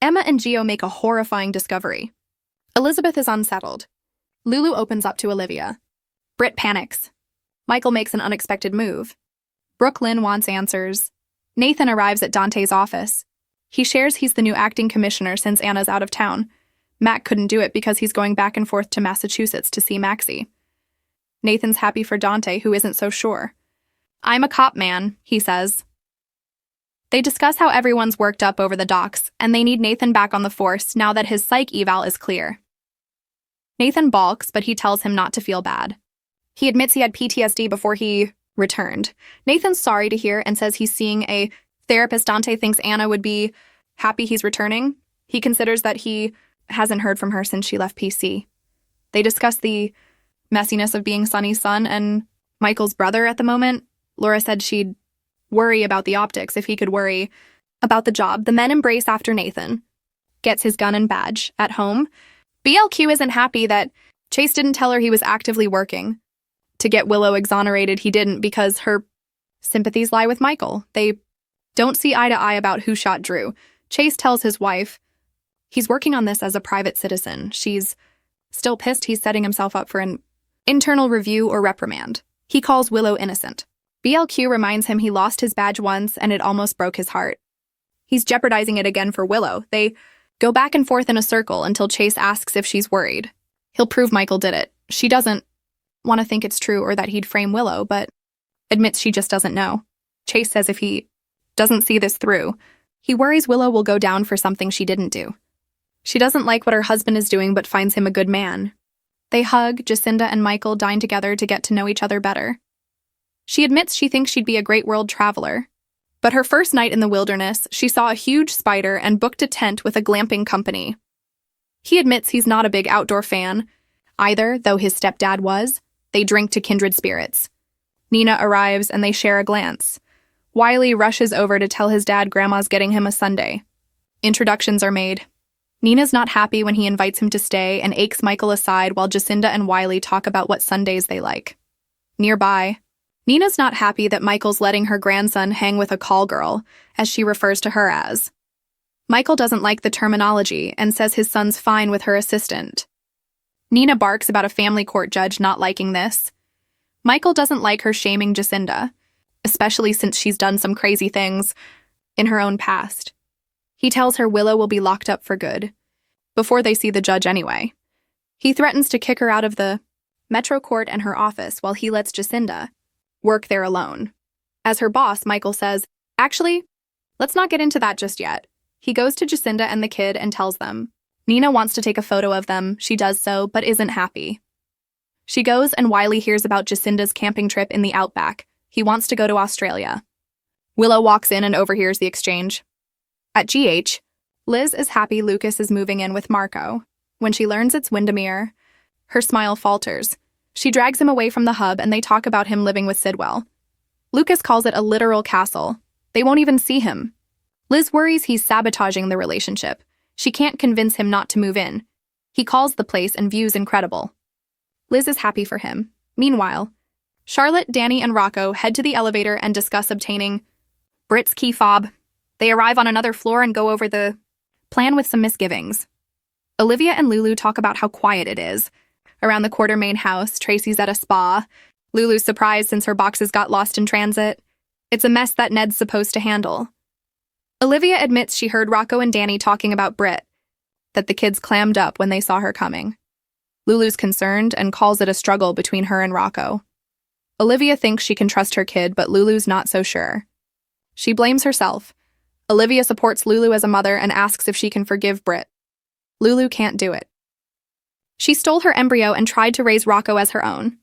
Emma and Gio make a horrifying discovery. Elizabeth is unsettled. Lulu opens up to Olivia. Britt panics. Michael makes an unexpected move. Brooklyn wants answers. Nathan arrives at Dante's office. He shares he's the new acting commissioner since Anna's out of town. Mac couldn't do it because he's going back and forth to Massachusetts to see Maxie. Nathan's happy for Dante, who isn't so sure. "I'm a cop, man," he says. They discuss how everyone's worked up over the docs, and they need Nathan back on the force now that his psych eval is clear. Nathan balks, but he tells him not to feel bad. He admits he had PTSD before he returned. Nathan's sorry to hear and says he's seeing a therapist. Dante thinks Anna would be happy he's returning. He considers that he hasn't heard from her since she left PC. They discuss the messiness of being Sonny's son and Michael's brother at the moment. Laura said she'd worry about the optics if he could worry about the job. The men embrace after Nathan gets his gun and badge at home. BLQ isn't happy that Chase didn't tell her he was actively working to get Willow exonerated. He didn't because her sympathies lie with Michael. They don't see eye to eye about who shot Drew. Chase tells his wife he's working on this as a private citizen. She's still pissed he's setting himself up for an internal review or reprimand. He calls Willow innocent. BLQ reminds him he lost his badge once and it almost broke his heart. He's jeopardizing it again for Willow. They go back and forth in a circle until Chase asks if she's worried. He'll prove Michael did it. She doesn't want to think it's true or that he'd frame Willow, but admits she just doesn't know. Chase says if he doesn't see this through, he worries Willow will go down for something she didn't do. She doesn't like what her husband is doing but finds him a good man. They hug. Jacinda and Michael dine together to get to know each other better. She admits she thinks she'd be a great world traveler. But her first night in the wilderness, she saw a huge spider and booked a tent with a glamping company. He admits he's not a big outdoor fan either, though his stepdad was. They drink to kindred spirits. Nina arrives and they share a glance. Wiley rushes over to tell his dad Grandma's getting him a sundae. Introductions are made. Nina's not happy when he invites him to stay and aches Michael aside while Jacinda and Wiley talk about what Sundays they like. Nearby, Nina's not happy that Michael's letting her grandson hang with a call girl, as she refers to her as. Michael doesn't like the terminology and says his son's fine with her assistant. Nina barks about a family court judge not liking this. Michael doesn't like her shaming Jacinda, especially since she's done some crazy things in her own past. He tells her Willow will be locked up for good, before they see the judge anyway. He threatens to kick her out of the Metro Court and her office while he lets Jacinda work there alone. As her boss, Michael says, "Actually, let's not get into that just yet." He goes to Jacinda and the kid and tells them. Nina wants to take a photo of them. She does so, but isn't happy. She goes and Wiley hears about Jacinda's camping trip in the outback. He wants to go to Australia. Willow walks in and overhears the exchange. At GH, Liz is happy Lucas is moving in with Marco. When she learns it's Windermere, her smile falters. She drags him away from the hub and they talk about him living with Sidwell. Lucas calls it a literal castle. They won't even see him. Liz worries he's sabotaging the relationship. She can't convince him not to move in. He calls the place and views incredible. Liz is happy for him. Meanwhile, Charlotte, Danny, and Rocco head to the elevator and discuss obtaining Britt's key fob. They arrive on another floor and go over the plan with some misgivings. Olivia and Lulu talk about how quiet it is. Around the Quartermain house, Tracy's at a spa. Lulu's surprised since her boxes got lost in transit. It's a mess that Ned's supposed to handle. Olivia admits she heard Rocco and Danny talking about Britt, that the kids clammed up when they saw her coming. Lulu's concerned and calls it a struggle between her and Rocco. Olivia thinks she can trust her kid, but Lulu's not so sure. She blames herself. Olivia supports Lulu as a mother and asks if she can forgive Britt. Lulu can't do it. She stole her embryo and tried to raise Rocco as her own.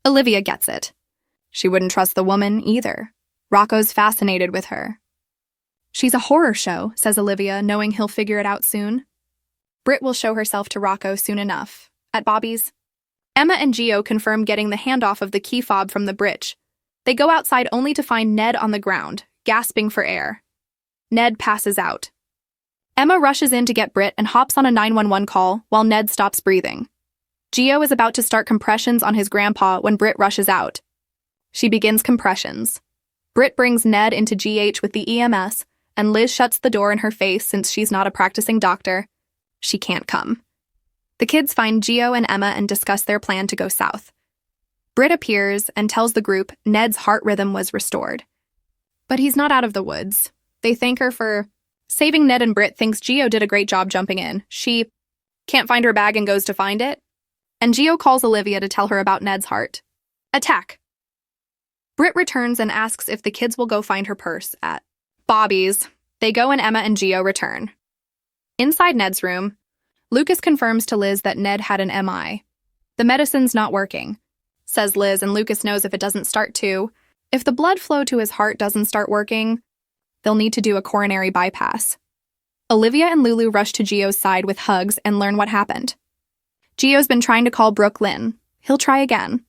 Olivia gets it. She wouldn't trust the woman either. Rocco's fascinated with her. She's a horror show, says Olivia, knowing he'll figure it out soon. Britt will show herself to Rocco soon enough. At Bobby's, Emma and Gio confirm getting the handoff of the key fob from the bridge. They go outside only to find Ned on the ground, gasping for air. Ned passes out. Emma rushes in to get Britt and hops on a 911 call while Ned stops breathing. Gio is about to start compressions on his grandpa when Britt rushes out. She begins compressions. Britt brings Ned into GH with the EMS, and Liz shuts the door in her face since she's not a practicing doctor. She can't come. The kids find Gio and Emma and discuss their plan to go south. Britt appears and tells the group Ned's heart rhythm was restored. But he's not out of the woods. They thank her for saving Ned, and Britt thinks Gio did a great job jumping in. She can't find her bag and goes to find it. And Gio calls Olivia to tell her about Ned's heart attack. Britt returns and asks if the kids will go find her purse at Bobby's. They go and Emma and Gio return. Inside Ned's room, Lucas confirms to Liz that Ned had an MI. The medicine's not working, says Liz, and Lucas knows if it doesn't start to. If the blood flow to his heart doesn't start working, they'll need to do a coronary bypass. Olivia and Lulu rush to Gio's side with hugs and learn what happened. Gio's been trying to call Brooklyn. He'll try again.